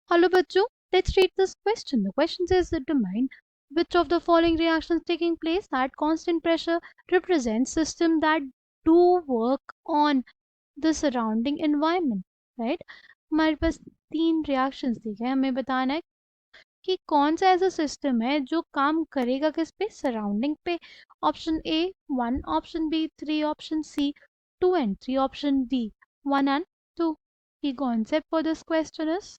Hello बच्चों, let's read this question. The question says determine which of the following reactions taking place at constant pressure represents system that do work on the surrounding environment, right? हमारे पास तीन reactions दिखे हैं, हमें बताना है कि कौन सा ऐसा सिस्टम है जो काम करेगा किस पे, सराउंडिंग पे. Option A 1, option B 3, option C 2 and 3, option D 1 and 2. The concept for this question is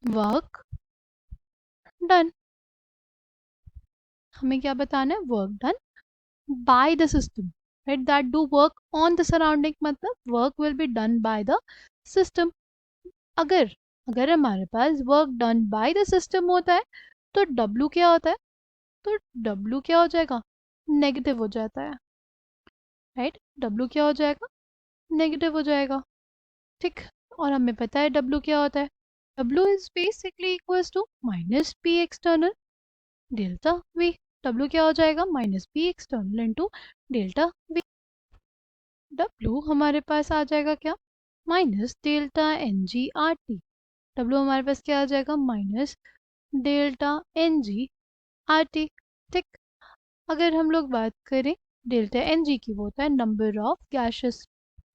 work done. हमें क्या बताना है, work done by the system, right, that do work on the surrounding, मतलब work will be done by the system. अगर अगर हमारे पास work done by the system होता है तो डब्ल्यू क्या होता है, तो डब्ल्यू क्या हो जाएगा, नेगेटिव हो जाता है, राइट. डब्ल्यू क्या हो जाएगा, नेगेटिव हो जाएगा. ठीक. और हमें पता है डब्ल्यू क्या होता है, W is basically equals to minus P external delta V. W क्या हो जाएगा, minus P external into delta V. W हमारे पास आ जाएगा क्या, minus delta N G R T. W हमारे पास क्या आ जाएगा, minus delta N G R T. ठीक. अगर हम लोग बात करें डेल्टा एन जी की, वो होता है number of gases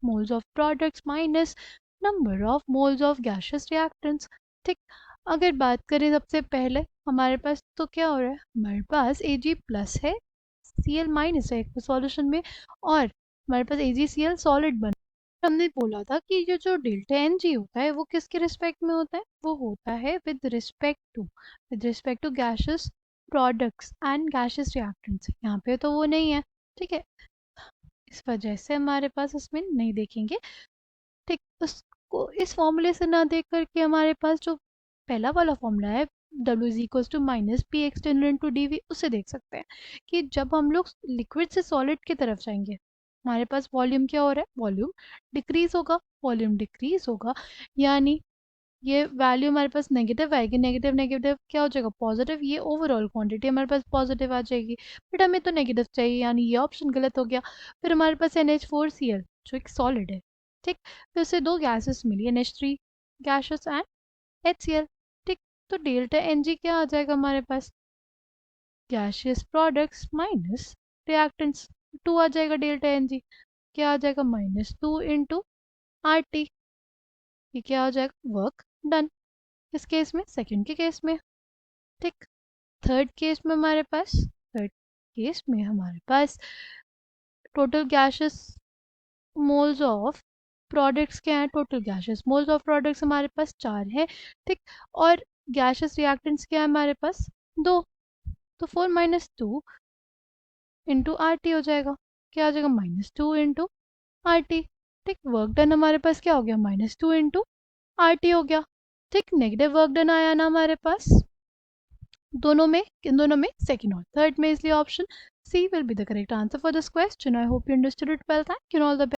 moles of products minus number of moles of gases reactants. ठीक. अगर बात करें सबसे पहले हमारे पास तो क्या हो रहा है, हमारे पास ए जी प्लस है, सी एल माइनस है सॉल्यूशन में, और हमारे पास ए जी सी एल सॉलिड बन. हमने बोला था कि ये जो डेल्टा एन जी होता है वो किसके रिस्पेक्ट में होता है, वो होता है with respect to gases products and gases reactants. यहाँ पे तो वो नहीं है. ठीक है, इस वजह से हमारे पास इसमें नहीं देखेंगे. ठीक. उसको इस फॉर्मूले से ना देख करके हमारे पास जो पहला वाला फॉर्मूला है, W is equal to minus P extended into D V, उससे देख सकते हैं कि जब हम लोग लिक्विड से सॉलिड की तरफ जाएंगे हमारे पास वॉल्यूम क्या हो रहा है, वॉल्यूम डिक्रीज होगा. वॉल्यूम डिक्रीज होगा यानी ये वैल्यू हमारे पास नेगेटिव आएगी. नेगेटिव नेगेटिव क्या हो जाएगा, पॉजिटिव. ये ओवरऑल क्वांटिटी हमारे पास पॉजिटिव आ जाएगी, बट हमें तो नेगेटिव चाहिए यानी ये ऑप्शन गलत हो गया. फिर हमारे पास NH4Cl जो एक सॉलिड है. ठीक. फिर उससे दो गैसेस मिली, NH3 गैसेस एंड HCl. ठीक. तो डेल्टा एन जी क्या आ जाएगा हमारे पास, गैशियस प्रोडक्ट्स माइनस रिएक्टेंट्स. 2 आ जाएगा डेल्टा एन जी, क्या आ जाएगा, -2 इंटू आर टी. ये क्या हो जाएगा, वर्क डन. किस केस में, सेकंड के केस में. ठीक. थर्ड केस में हमारे पास total gases moles of products क्या है, total gases moles of products हमारे पास 4 है. ठीक. और गैसेस रिएक्टेंट्स क्या है हमारे पास, 2. तो 4 माइनस 2 इंटू आर टी हो जाएगा, क्या आ जाएगा, -2 इंटू आर टी. ठीक. वर्क डन हमारे पास क्या हो गया, -2 इंटू आर टी हो गया. ठीक. नेगेटिव वर्क डन आया ना हमारे पास दोनों में, किन दोनों में, सेकंड और थर्ड में, इसलिए option C will be the correct answer for this question. I hope you understood it well. Thank you, all the